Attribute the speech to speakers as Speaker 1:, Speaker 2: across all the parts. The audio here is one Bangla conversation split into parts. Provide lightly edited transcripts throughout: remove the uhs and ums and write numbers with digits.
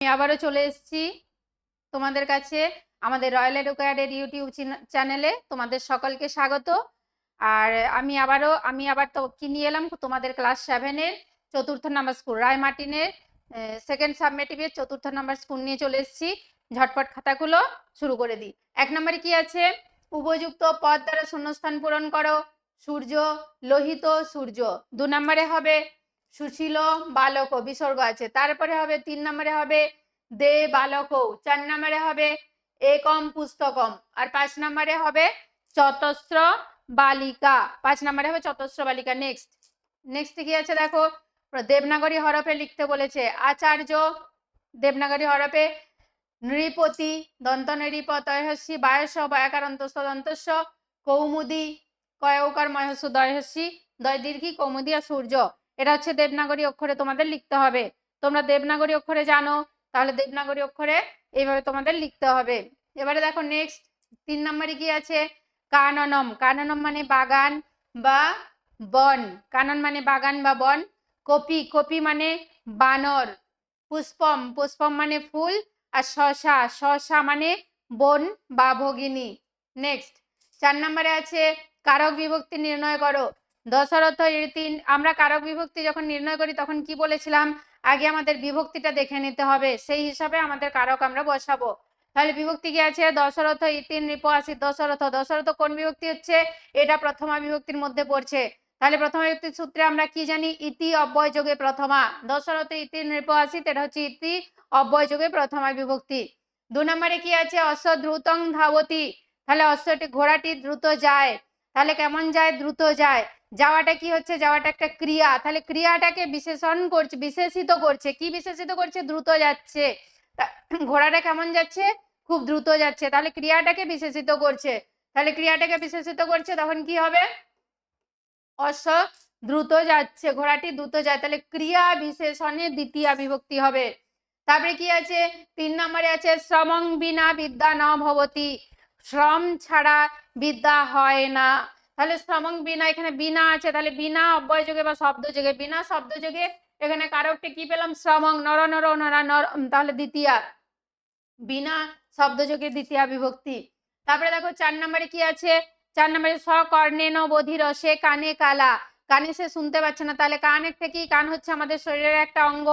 Speaker 1: আমি আবারও চলে এসেছি তোমাদের কাছে আমাদের রয়্যাল এডুকেয়ারের ইউটিউব চ্যানেলে। তোমাদের সকলকে স্বাগত। আর আমি আবার তো কি নিয়ে এলাম, তোমাদের ক্লাস 7-এর 4th নাম্বার স্কুল রায়মার্টিনের সেকেন্ড সাবমেটিভের 4th নাম্বার স্কুল নিয়ে চলে এসেছি। ঝটপট খাতাগুলো শুরু করে দিই। 1 নম্বরে কি আছে? উপযুক্ত পদ দ্বারা শূন্যস্থান পূরণ করো। সূর্য, লোহিত, সূর্য। 2 নম্বরে হবে সুশীল বালক, বিসর্গ আছে। তারপরে হবে 3 নম্বরে হবে দে বালক। 4 নম্বরে হবে একম পুস্তকম। আর 5 নম্বরে হবে চতস্র বালিকা। 5 নম্বরে হবে চতস্র বালিকা। নেক্সট কি আছে দেখো, দেবনাগরী হরফে লিখতে বলেছে। আচার্য দেবনাগরী হরফে, নৃপতি দন্ত নৃপ তয়হস্যি বায়স বয়াকারন্তস্য দন্তস্য, কৌমুদি কয়ৌকার ময়স্য দয়হস্যি দয় দীর্ঘি কৌমুদি আর সূর্য। এটা হচ্ছে দেবনাগরী অক্ষরে তোমাদের লিখতে হবে। তোমরা দেবনাগরী অক্ষরে জানো, তাহলে দেবনাগরী অক্ষরে এইভাবে তোমাদের লিখতে হবে। এবারে দেখো নেক্সট 3 নম্বরে কি আছে? কাননম। কাননম মানে বাগান বা বন। কানন মানে বাগান বা বন। কপি, কপি মানে বানর। পুষ্পম, পুষ্পম মানে ফুল। আর শশা, শশা মানে বন বা ভগিনী। নেক্সট 4 নম্বরে আছে কারক বিভক্তি নির্ণয় করো। দশরথ ইতি। আমরা কারক বিভক্তি যখন নির্ণয় করি তখন কি বলেছিলাম? আগে আমাদের বিভক্তিটা দেখে নিতে হবে, সেই হিসাবে আমাদের কারক আমরা বসাবো। তাহলে বিভক্তি কি আছে? দশরথ ইতি নৃপ আসি। দশরথ, দশরথ কোন বিভক্তি হচ্ছে? এটা প্রথমা বিভক্তির মধ্যে পড়ছে। তাহলে প্রথমা বিভক্তির সূত্রে আমরা কি জানি? ইতি অব্যয় যোগে প্রথমা। দশরথ ইতি নৃপ আসিত, এটা হচ্ছে ইতি অব্যয় যোগে প্রথমা বিভক্তি। 2 নম্বরে কি আছে? অশ্ব দ্রুতং ধাবতি। তাহলে অশ্বটি, ঘোড়াটি দ্রুত যায়। তাহলে কেমন যায়? দ্রুত যায়। যাওয়াটা কি হচ্ছে? যাওয়াটা একটা ক্রিয়া। তাহলে ক্রিয়াটাকে বিশেষণ করছে, বিশেষিত করছে। কি বিশেষিত করছে? দ্রুত যাচ্ছে। ঘোড়াটা কেমন যাচ্ছে? খুব দ্রুত যাচ্ছে। তাহলে ক্রিয়াটাকে বিশেষিত করছে। তাহলে ক্রিয়াটাকে বিশেষিত করছে, তখন কি হবে? অশ্ব দ্রুত যাচ্ছে, ঘোড়াটি দ্রুত যায়। তাহলে ক্রিয়া বিশেষণে দ্বিতীয় বিভক্তি হবে। তারপরে কি আছে? 3 নম্বরে আছে শ্রমং বিনা বিদ্যা ন ভবতি। শ্রম ছাড়া বিদ্যা হয় না। তাহলে শ্রমং বিনা, এখানে বিনা আছে, তাহলে বিনা অব্যয় যোগে বা শব্দ যোগে। বিনা শব্দ যোগে এখানে কারকটি কি পেলাম? শ্রমং, নর নর নরা নর, তাহলে দ্বিতীয়া। বিনা শব্দ যোগে দ্বিতীয় বিভক্তি। তারপরে দেখো 4 নম্বরে কি আছে? 4 নম্বরে সকর্ণেন বধির, সে কানে কালা। কানে সে শুনতে পাচ্ছে না। তাহলে কান একটা কি? কান হচ্ছে আমাদের শরীরের একটা অঙ্গ।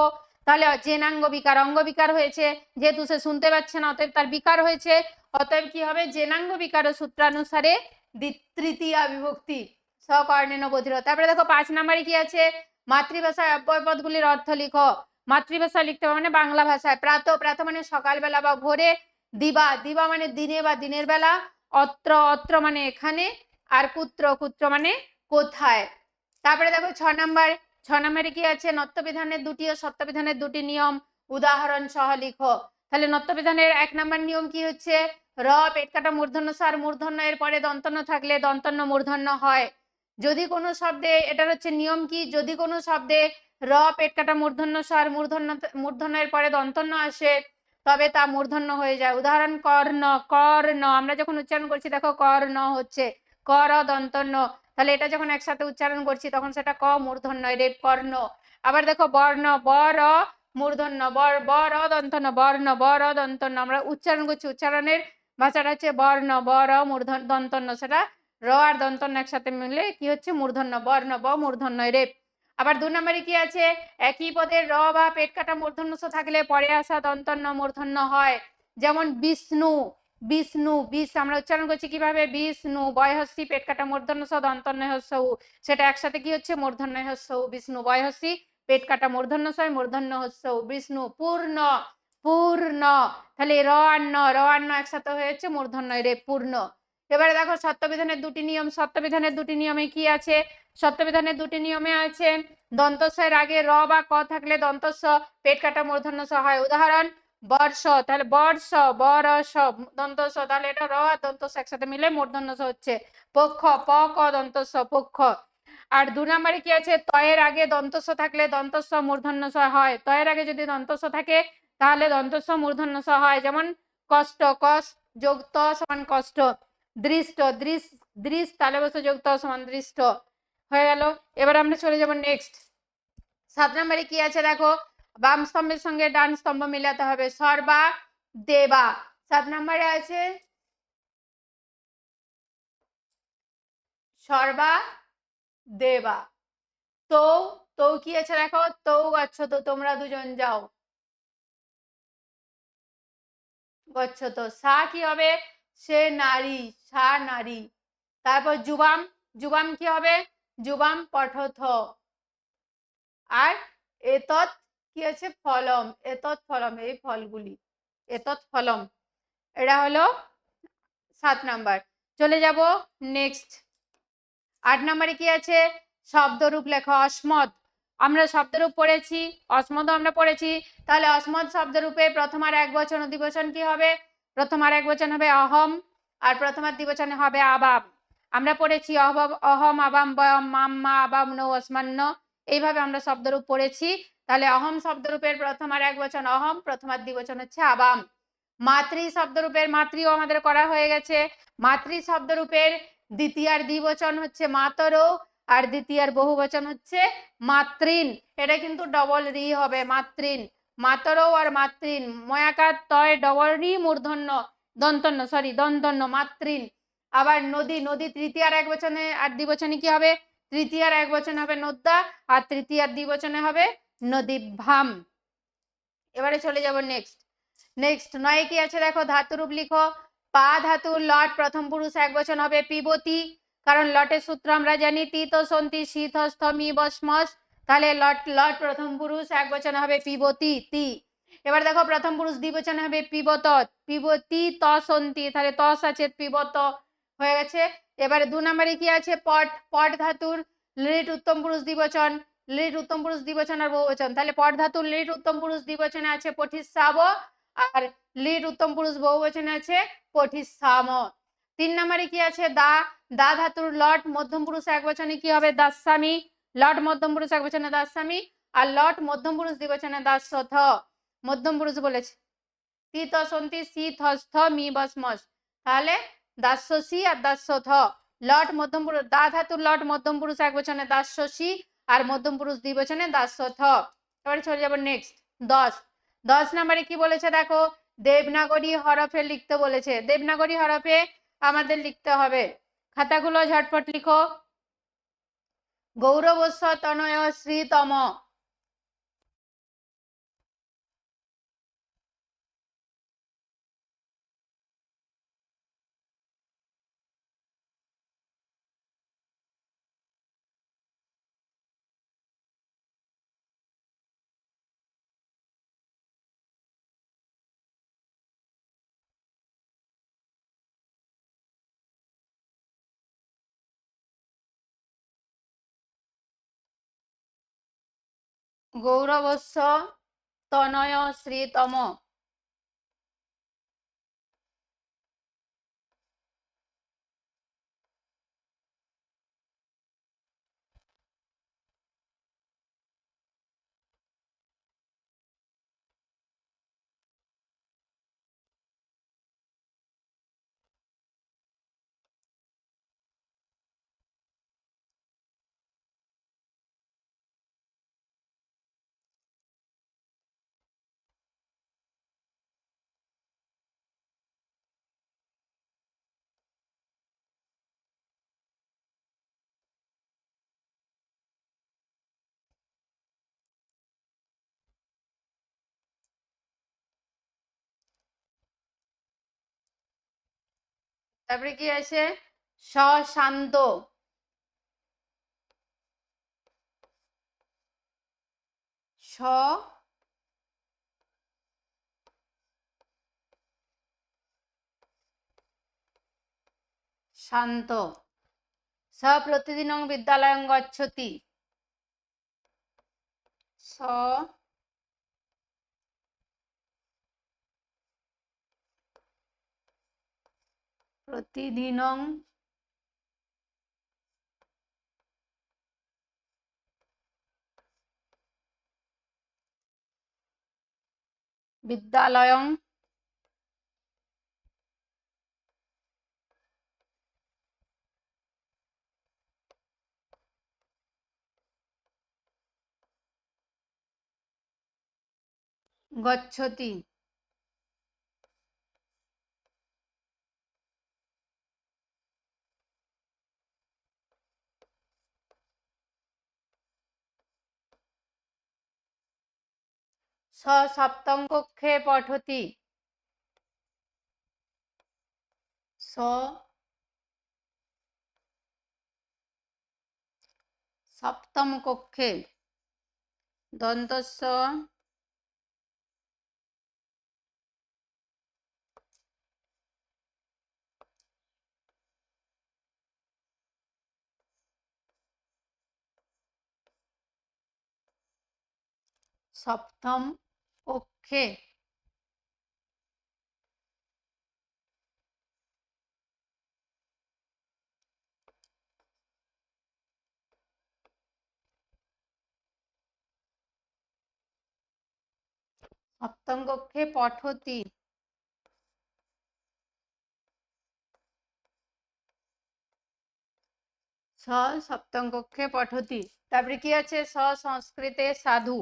Speaker 1: তাহলে জেনাঙ্গ বিকার, অঙ্গ বিকার হয়েছে। যেহেতু সে শুনতে পাচ্ছে না, অতএব তার বিকার হয়েছে। অতএব কি হবে? জেনাঙ্গ বিকার সূত্রানুসারে তৃতীয়া বিভক্তি। সকর্ণেন বধির। তারপরে দেখো 5 নম্বরে কি আছে? মাতৃভাষায় অব্যয় পদগুলির অর্থ লিখো। মাতৃভাষা লিখতে হবে মানে বাংলা ভাষায়। প্রাত, প্রাত মানে সকালবেলা বা ভোরে। দিবা, দিবা মানে দিনে বা দিনের বেলা। অত্র, অত্র মানে এখানে। আর কুত্র, কুত্র মানে কোথায়। তারপরে দেখো 6 নম্বর। 6 নম্বরে কি আছে? নত্যবিধানের 2টি ও সত্যবিধানের 2টি নিয়ম উদাহরণ সহ লিখো। তাহলে নত্যবিধানের 1 নম্বর নিয়ম কি হচ্ছে? র পেট কাটা মূর্ধন্য স, আর মূর্ধন্য এর পরে দন্তন্য থাকলে দন্তন্য মূর্ধন্য হয়। যদি কোনো শব্দে, এটার হচ্ছে নিয়ম কি? যদি কোনো শব্দে র পেট কাটা মূর্ধন্য স আর মূর্ধন্যের পরে দন্তন্য আসে, তবে তা মূর্ধন্য হয়ে যায়। উদাহরণ কর্ণ, কর্ণ। আমরা যখন উচ্চারণ করছি দেখো কর্ণ হচ্ছে কর দন্তন্য। তাহলে এটা যখন একসাথে উচ্চারণ করছি তখন সেটা ক মূর্ধন্য, রেপ কর্ণ। আবার দেখো বর্ণ, বর মূর্ধন্য, বর দন্তন্য, বর্ণ বর দন্তন্য। আমরা উচ্চারণ করছি, উচ্চারণের ভাষাটা হচ্ছে বর্ণ, বর মূর্ধন্য দন্তন্য। সেটা র আর দন্তন্য একসাথে মিলে কি হচ্ছে? মূর্ধন্য। বর্ণ ব মূর্ধন্য রেপ। আবার 2 নম্বরে কি আছে? একই পদের র বা পেট কাটা মূর্ধন্য স থাকলে পরে আসা দন্তন্য মূর্ধন্য হয়। যেমন বিষ্ণু, বিষ্ণু, বিষ আমরা উচ্চারণ করছি কিভাবে? বিষ্ণু, বয়হস্যি পেট কাটা মূর্ধন্য স দন্তন্য হস্য উ, সেটা একসাথে কি হচ্ছে? মূর্ধন্য হস্য উ। বিষ্ণু, বয়হস্যি পেট কাটা মূর্ধন্য স মূর্ধন্য হস্য উ। বিষ্ণু। পূর্ণ, পূর্ণ। তাহলে র আর ন, র আর ন একসাথে হয়েছে মূর্ধন্য রে পূর্ণ। এবারে দেখো সত্যবিধানের 2টি নিয়ম। সত্যবিধানের 2টি নিয়মে কি আছে? সত্যবিধানের 2টি নিয়মে আছে দন্তস্বয়ের আগে র বা ক থাকলে দন্তস্ব পেট কাটা মূর্ধন্য স হয়। উদাহরণ বর্ষ, তাহলে বর্ষ বরস দন্তস্ব, তাহলে এটা র আর দন্তস্ব একসাথে মিলে মূর্ধন্য স হচ্ছে। পক্ষ, প ক দন্তস্ব পক্ষ। আর 2 নম্বরে কি আছে? তয়ের আগে দন্তস্ব থাকলে দন্তস্ব মূর্ধন্য স হয়। তয়ের আগে যদি দন্তস্ব থাকে তাহলে দন্তস্ব মূর্ধন্য স হয়। যেমন কষ্ট, কস যোগ ত সমান কষ্ট। দৃষ্ট, দৃশ তালে বসে যোগ ত সমান দৃষ্ট। হয়ে গেল। এবার আমরা চলে যাব নেক্সট 7 নম্বরে কি আছে দেখো? বাম স্তম্ভের সঙ্গে ডান স্তম্ভ মিলাতে হবে। সর্বা দেবা। 7 নম্বরে আছে সর্বা দেবা। তো কি আছে দেখো, তো গচ্ছতো, তোমরা দুজন যাও গচ্ছতো। সা কি হবে, সে নারী, সা নারী। তারপর যুবাম, যুবাম কি হবে, যুবাম পঠথ। আর এতৎ কি আছে, ফলম, এতৎ ফলম, এই ফলগুলি, এতৎ ফলম। এটা হলো 7 নাম্বার। চলে যাব নেক্সট। 8 নম্বরে কি আছে, শব্দরূপ লেখো। অসমত, আমরা শব্দরূপ পড়েছি, অসমত আমরা পড়েছি। তাহলে অসমত শব্দরূপে প্রথম আর একবচন ও দ্বিবচন কি হবে, প্রথম আর একবচন হবে অহম, আর প্রথম আর দ্বিবচনে হবে আবাম। আমরা পড়েছি অহম আবাম বয়ম মাম মা আবাম নৌ অসমান্য, এইভাবে আমরা শব্দরূপ পড়েছি। তাহলে অহম শব্দরূপের প্রথম আর একবচন অহম, প্রথম আর দ্বিবচন হচ্ছে আবাম। মাতৃ শব্দরূপের মাতৃও আমাদের করা হয়ে গেছে। মাতৃ শব্দরূপের দ্বিতীয় আর দ্বিবচন হচ্ছে মাতরও, আর দ্বিতীয় আর বহুবচন হচ্ছে মাতৃন। এটা কিন্তু ডবল রি হবে, মাতৃন, মাতরও আর মাতৃন। ময়াকার তয় ডবল রি মূর্ধন্য দন্তন্য, সরি দন্তন্য, মাতৃন। আবার নদী, নদী তৃতীয় আর একবচনে আর দ্বিবচনে কি হবে, তৃতীয় আর একবচনে হবে নদ্যা, আর তৃতীয় আর দ্বিবচনে হবে নদীভাম। এবারে চলে যাব নেক্সট। নেক্সট 9 কি আছে দেখো, ধাতুরূপ লিখো। পা ধাতুর লট প্রথম পুরুষ একবচন হবে পিবতী, কারণ লটের সূত্র আমরা জানি তিত সন্তি শীত স্থমি বসমস। তাহলে লট লট প্রথম পুরুষ একবচন হবে পিবতী, তি। এবার দেখো প্রথম পুরুষ দ্বিবচন হবে পিবত, পিবতী ত সন্তি, তাহলে তস আছে পিবত হয়ে গেছে। এবারে 2 নম্বরে কি আছে, পট, পট ধাতুর লিট উত্তম পুরুষ দ্বিবচন, লিট উত্তম পুরুষ দ্বিবচন আর বহুবচন। তাহলে পট ধাতুর লিট উত্তম পুরুষ দ্বিবচনে আছে পঠিসাব, আর লিট উত্তম পুরুষ বহুবচনে আছে পঠিসাম। 3 নম্বরে কি আছে, দা, দা ধাতুর লট মধ্যম পুরুষ একবচনে কি হবে, দাস্যামি, লট মধ্যম পুরুষ একবচনে দাস্যামি, আর লট মধ্যম পুরুষ দ্বিবচনে দাস্যথ। মধ্যম পুরুষ বলেছে তিত সন্তি শীত হস্থ মি বসমস, তাহলে দাস্যসি আর দাস্যথ। লট মধ্যম পুরুষ, দা ধাতুর লট মধ্যম পুরুষ একবচনে দাস্যসি, আর মধ্যম পুরুষ দ্বিবচনে দাস্যথ। এবারে চলে যাব নেক্সট 10। 10 নম্বরে কি বলেছে দেখো, দেবনাগরী হরফে লিখতে বলেছে। দেবনাগরী হরফে আমাদের লিখতে হবে, খাতাগুলো ঝটপট লিখো। গৌরবস্য তনয় শ্রীতম, গৌরবস্য তনয় শ্রীতম। তারপরে কি আছে, শান্ত, স শান্ত। স প্রতিদিনং বিদ্যালয়ং গচ্ছতি, স প্রতিদিনং বিদ্যালয়ং গচ্ছতি, স সপ্তম কক্ষে পঠতি, স সপ্তম কক্ষে, দন্তস্য সপ্তম কক্ষে, সপ্তম কক্ষে পঠতি, স সপ্তম কক্ষে পঠতি। তারপরে কি আছে? স সংস্কৃতে সাধু,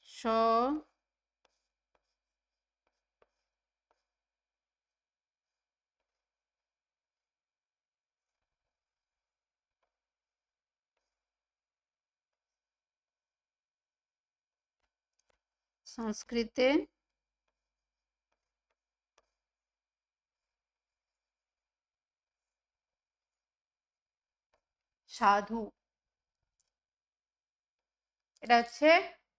Speaker 1: স সংস্কৃতে সাধু। এটা হচ্ছে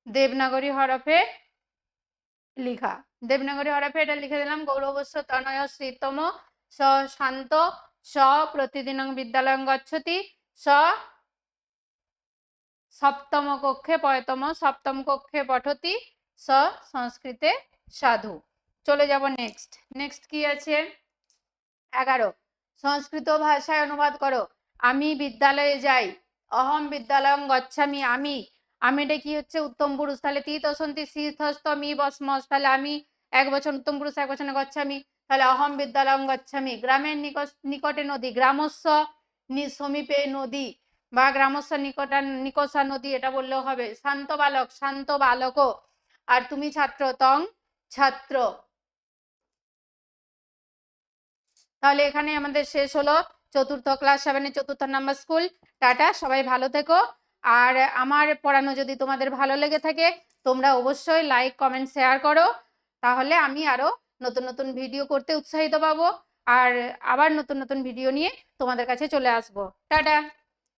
Speaker 1: দেবনাগরী হরফে লিখা। দেবনাগরী হরফে এটা লিখে দিলাম। গৌরবস্য তনয় শ্রীতম স শান্ত স প্রতিদিনং বিদ্যালয়ং গচ্ছতি স সপ্তম কক্ষে পয়তম সপ্তম কক্ষে পঠতি স সংস্কৃতে সাধু। চলে যাব নেক্সট। নেক্সট কি আছে? 11 সংস্কৃত ভাষায় অনুবাদ করো। আমি বিদ্যালয়ে যাই, অহম বিদ্যালয়ং গচ্ছামি, আমি, আমিটা কি হচ্ছে? উত্তম পুরুষ, তাহলে তি তসন্তি শীর্ষস্থ মি বসমস, তাহলে আমি এক বচন উত্তম পুরুষ, এক বচনে গচ্ছামি, তাহলে অহম বিদ্যালয়ং গচ্ছামি। গ্রামের নিকটে নদী, গ্রামস্য সমীপে নদী বা গ্রামস্য নিকষা নদী, এটা বললেও হবে। শান্ত বালক, শান্ত বালক। আর তুমি ছাত্র, তং ছাত্র। তাহলে এখানে আমাদের শেষ হলো চতুর্থ ক্লাস 7-এর চতুর্থ নাম্বার স্কুল। টাটা, সবাই ভালো থেকো। আর আমার পড়ানো যদি তোমাদের ভালো লেগে থাকে, তোমরা অবশ্যই লাইক কমেন্ট শেয়ার করো, তাহলে আমি আরো নতুন নতুন ভিডিও করতে উৎসাহিত পাবো। আর আবার নতুন নতুন ভিডিও নিয়ে তোমাদের কাছে চলে আসবো। টাটা।